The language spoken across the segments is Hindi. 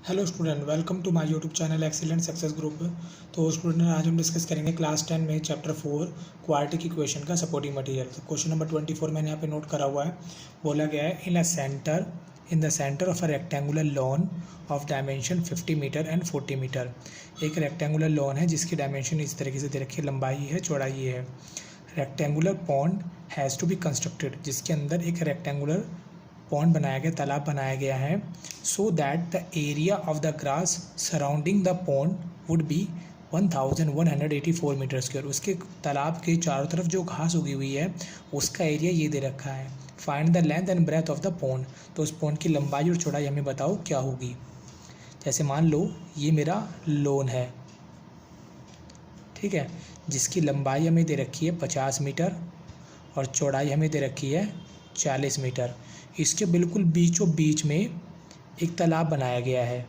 Hello student, welcome to my YouTube channel excellent success group. तो स्टूडेंट आज हम डिस्कस करेंगे क्लास 10 में चैप्टर 4 क्वाड्रेटिक इक्वेशन का सपोर्टिंग मटेरियल। तो क्वेश्चन नंबर 24 मैंने यहाँ पे नोट करा हुआ है। बोला गया है in the centre of a rectangular lawn of dimension 50 metre and 40 metre. एक रेक्टेंगुलर लॉन है जिसकी डायमेंशन इस तरीके से दे रखी है, लंबाई है, चौड़ाई है। Rectangular pond has to be constructed, जिसके अंदर एक रेक्टेंगुलर पॉन्ड बनाया गया, तालाब बनाया गया है, so that the area of the grass surrounding the pond would be 1184 metre square. उसके तालाब के चारों तरफ जो घास उगी हुई है उसका एरिया ये दे रखा है। Find the length and breadth of the pond, तो उस पॉन्ड की लंबाई और चौड़ाई हमें बताओ क्या होगी। जैसे मान लो ये मेरा लोन है, ठीक है, जिसकी लंबाई हमें दे रखी है 50 मीटर और चौड़ाई हमें दे रखी है 40 मीटर। इसके बिल्कुल बीचों बीच में एक तालाब बनाया गया है।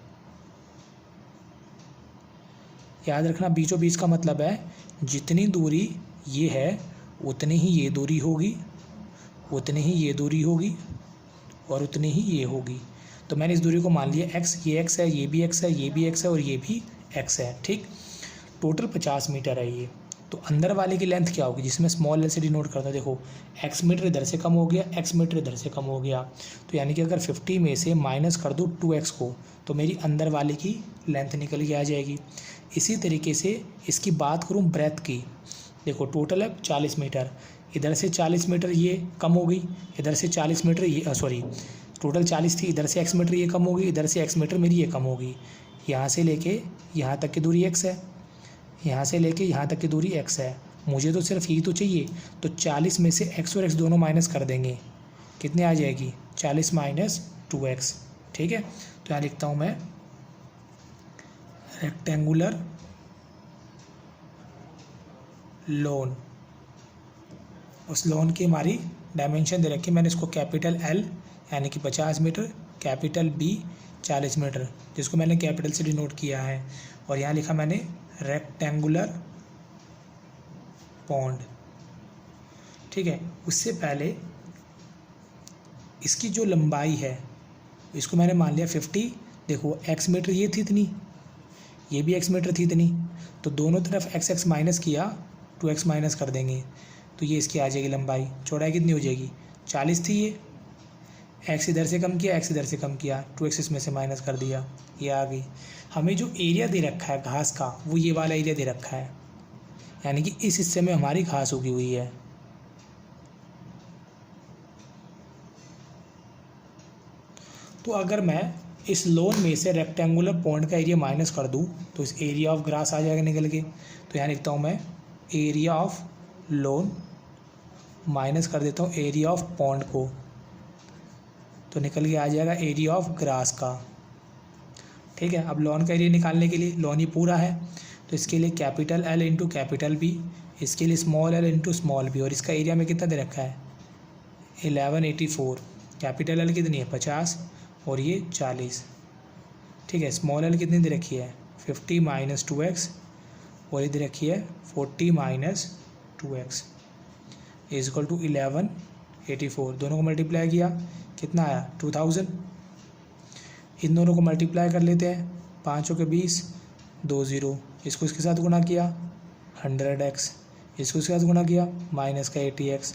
याद रखना, बीचों बीच का मतलब है जितनी दूरी ये है उतनी ही ये दूरी होगी, उतनी ही ये दूरी होगी और उतनी ही ये होगी। तो मैंने इस दूरी को मान लिया x, ये x है, ये भी x है, ये भी x है और ये भी x है। ठीक, टोटल 50 मीटर है ये। तो अंदर वाले की लेंथ क्या होगी, जिसमें स्मॉल एल से डिनोट करता है। देखो x मीटर इधर से कम हो गया, x मीटर इधर से कम हो गया, तो यानी कि अगर 50 में से माइनस कर दूँ 2x को तो मेरी अंदर वाले की लेंथ निकल के आ जाएगी। इसी तरीके से इसकी बात करूँ ब्रेथ की, देखो टोटल है 40 मीटर, इधर से 40 मीटर ये कम हो गई, इधर से 40 मीटर ये टोटल 40 थी, इधर से x मीटर ये कम होगी, इधर से x मीटर मेरी ये कम होगी। यहाँ से लेके यहाँ तक की दूरी x है, यहाँ से लेके यहाँ तक की दूरी x है। मुझे तो सिर्फ यही तो चाहिए, तो 40 में से x और x दोनों माइनस कर देंगे, कितने आ जाएगी 40 माइनस 2x। ठीक है, तो यहाँ लिखता हूँ मैं रेक्टेंगुलर लोन। उस लोन की हमारी डायमेंशन दे रखी है, मैंने इसको कैपिटल L यानी कि 50 मीटर, कैपिटल B 40 मीटर, जिसको मैंने कैपिटल से डिनोट किया है, और यहाँ लिखा मैंने रेक्टेंगुलर पॉन्ड। ठीक है, उससे पहले इसकी जो लंबाई है इसको मैंने मान लिया 50। देखो x मीटर ये थी इतनी, ये भी x मीटर थी इतनी, तो दोनों तरफ x माइनस किया, 2x माइनस कर देंगे तो ये इसकी आ जाएगी लंबाई। चौड़ाई कितनी हो जाएगी 40 थी, ये x इधर से कम किया, x इधर से कम किया, 2x इसमें से माइनस कर दिया, ये आ गई। हमें जो एरिया दे रखा है घास का वो ये वाला एरिया दे रखा है, यानी कि इस हिस्से में हमारी घास उगी हुई है। तो अगर मैं इस लोन में से रेक्टेंगुलर पॉन्ड का एरिया माइनस कर दूं तो इस एरिया ऑफ ग्रास आ जाएगा निकल के। तो यहाँ लिखता हूँ मैं एरिया ऑफ लोन माइनस कर देता हूँ एरिया ऑफ पॉन्ड को, तो निकल के आ जाएगा एरिया ऑफ ग्रास का। ठीक है, अब लॉन का एरिया निकालने के लिए, लॉन ये पूरा है तो इसके लिए capital L into capital B, इसके लिए small l into small b, और इसका एरिया में कितना दे रखा है 1184। कैपिटल L कितनी है 50 और ये 40। ठीक है, स्मॉल l कितनी दे रखी है 50 माइनस 2x और ये दे रखी है 40 minus 2x is equal to 1184। दोनों को मल्टीप्लाई किया कितना आया 2000। इन दोनों को मल्टीप्लाई कर लेते हैं, 5 के 20, 2 0, इसको इसके साथ गुणा किया 100x, इसको इसके साथ गुणा किया माइनस का 80x,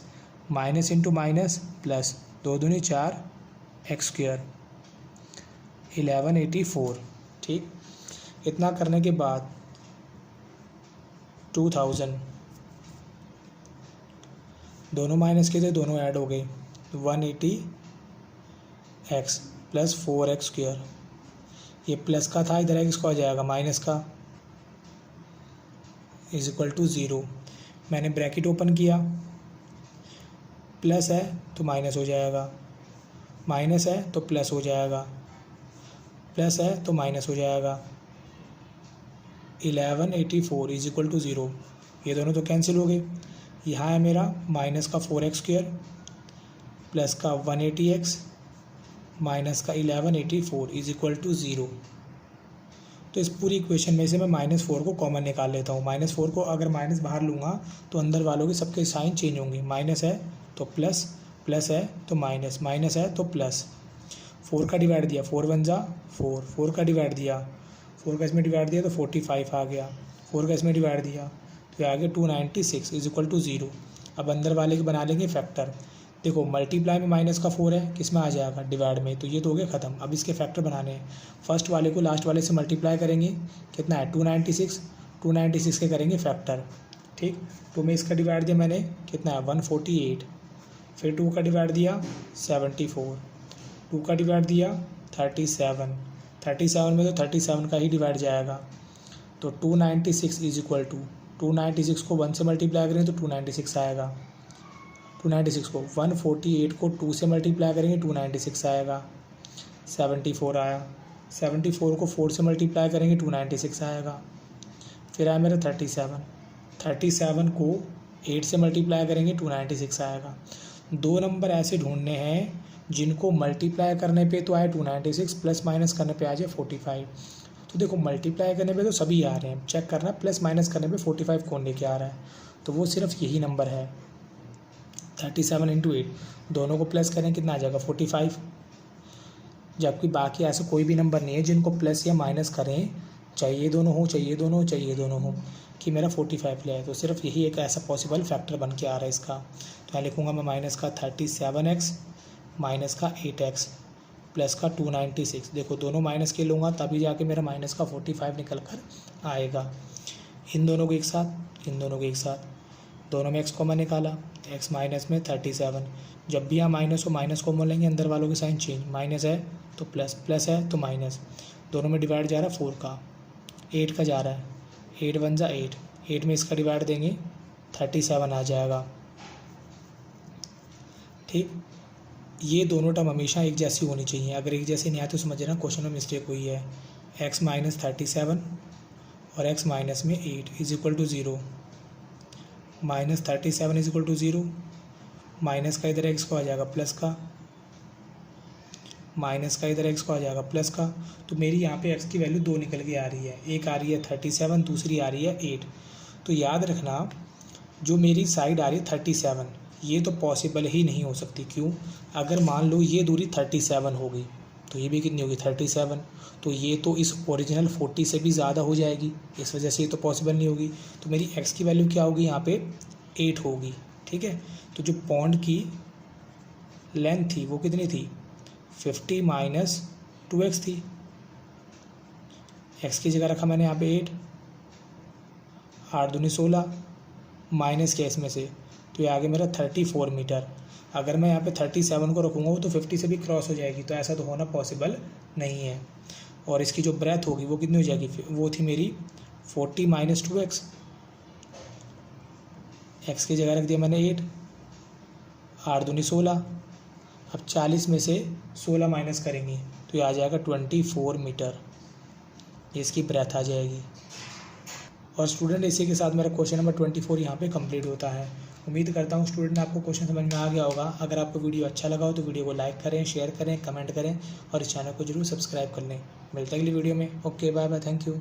minus into minus plus, 2 दूनी 4 x स्क्वायर 1184। ठीक, इतना करने के बाद 2000 दोनों माइनस के थे, दोनों ऐड हो गए, 180x प्लस 4x स्क्वायर, ये प्लस का था इधर x को आ जाएगा माइनस का, इज इक्वल टू 0। मैंने ब्रैकेट ओपन किया, प्लस है तो माइनस हो जाएगा, माइनस है तो प्लस हो जाएगा, प्लस है तो माइनस हो जाएगा। 1184 इज इक्वल टू 0, ये दोनों तो कैंसिल हो गए। यहाँ है मेरा माइनस का 4x स्क्वायर प्लस का 180x माइनस का 1184 इज इक्वल टू 0। तो इस पूरी इक्वेशन में से मैं -4 को कॉमन निकाल लेता हूँ। -4 को अगर माइनस बाहर लूँगा तो अंदर वालों के सबके साइन चेंज होंगे, माइनस है तो प्लस, प्लस है तो माइनस, माइनस है तो प्लस। 4 का डिवाइड दिया, 4 1 जा 4, 4 का डिवाइड दिया, 4 का इसमें डिवाइड दिया तो 45 आ गया, 4 का इसमें डिवाइड दिया तो ये आ गया 296 इज इक्वल टू 0। अब अंदर वाले के बना लेंगे फैक्टर। देखो मल्टीप्लाई में माइनस का 4 है, किस में आ जाएगा, डिवाइड में, तो ये तो हो गया ख़त्म। अब इसके फैक्टर बनाने हैं। फर्स्ट वाले को लास्ट वाले से मल्टीप्लाई करेंगे, कितना है 296, 296 के करेंगे फैक्टर, ठीक। 2 में इसका डिवाइड दिया मैंने, कितना है 148, फिर 2 का डिवाइड दिया 74, 2 का डिवाइड दिया 37, 37 में तो 37 का ही डिवाइड जाएगा, तो 296 इज इक्वल टू 296 को 1 से मल्टीप्लाई करेंगे तो 296 आएगा, 296 को 148 को 2 से मल्टीप्लाई करेंगे 296 आएगा, 74 आया, 74 को 4 से मल्टीप्लाई करेंगे 296 आएगा, फिर आया मेरा 37, 37 को 8 से मल्टीप्लाई करेंगे 296 आएगा। 2 नंबर ऐसे ढूंढने हैं जिनको मल्टीप्लाई करने पे तो आए 296, प्लस माइनस करने पे आ जाए 45। तो देखो मल्टीप्लाई करने पे तो सभी आ रहे हैं, चेक करना प्लस माइनस करने पे 45 कौन लेके आ रहा है, तो वो सिर्फ यही नंबर है। 37 इंटू 8, दोनों को प्लस करें कितना आ जाएगा 45, जबकि बाकी ऐसे कोई भी नंबर नहीं है जिनको प्लस या माइनस करें, चाहिए दोनों हो, चाहिए दोनों हो, चाहिए दोनों हो, कि मेरा 45 ले आए, तो सिर्फ यही एक ऐसा पॉसिबल फैक्टर बन के आ रहा है इसका। तो यहाँ लिखूँगा मैं माइनस का 37x माइनस का 8x प्लस का 296। देखो दोनों माइनस के लूँगा तभी जाके मेरा माइनस का 45 निकल कर आएगा। इन दोनों को एक साथ, इन दोनों को एक साथ, दोनों में x कॉमन निकाला, x माइनस में 37। जब भी यहाँ माइनस हो माइनस कॉमन लेंगे, अंदर वालों के साइन चेंज, माइनस है तो प्लस, प्लस है तो माइनस, दोनों में डिवाइड जा रहा है 4 का, 8 का जा रहा है, 8 1 जा 8, 8 में इसका डिवाइड देंगे 37 आ जाएगा, ठीक। ये दोनों टर्म हमेशा एक जैसी होनी चाहिए, अगर एक जैसे नहीं आए तो समझना क्वेश्चन में मिस्टेक हुई है। x माइनस 37 और x माइनस में 8 is equal to 0, minus 37 is equal to 0, minus का इधर x को आ जाएगा प्लस का, माइनस का इधर x को आ जाएगा प्लस का, तो मेरी यहाँ पे x की वैल्यू 2 निकल के आ रही है, एक आ रही है 37, दूसरी आ रही है 8। तो याद रखना जो मेरी साइड आ रही है 37, ये तो पॉसिबल ही नहीं हो सकती। क्यों? अगर मान लो ये दूरी 37 होगी तो ये भी कितनी होगी 37, तो ये तो इस ओरिजिनल 40 से भी ज़्यादा हो जाएगी, इस वजह से ये तो पॉसिबल नहीं होगी। तो मेरी x की वैल्यू क्या होगी यहाँ पे 8 होगी, ठीक है। तो जो पॉन्ड की लेंथ थी वो कितनी थी 50 माइनस 2x थी, x की जगह रखा मैंने यहाँ पे 8, 8 दूनी 16, माइनस के इसमें से, तो ये आगे मेरा 34 मीटर। अगर मैं यहाँ पे 37 को रखूँगा वो तो 50 से भी क्रॉस हो जाएगी, तो ऐसा तो होना पॉसिबल नहीं है। और इसकी जो ब्रेथ होगी वो कितनी हो जाएगी, वो थी मेरी 40 माइनस 2x, x की जगह रख दिया मैंने 8, 8 दूनी 16, अब 40 में से 16 माइनस करेंगे तो ये आ जाएगा 24 मीटर, ये इसकी ब्रेथ आ जाएगी। और स्टूडेंट इसी के साथ मेरा क्वेश्चन नंबर 24 यहाँ पे कंप्लीट होता है। उम्मीद करता हूँ स्टूडेंट आपको क्वेश्चन समझ में आ गया होगा। अगर आपको वीडियो अच्छा लगा हो तो वीडियो को लाइक करें, शेयर करें, कमेंट करें और इस चैनल को जरूर सब्सक्राइब कर लें। मिलते हैं अगली वीडियो में। Okay bye bye, thank you.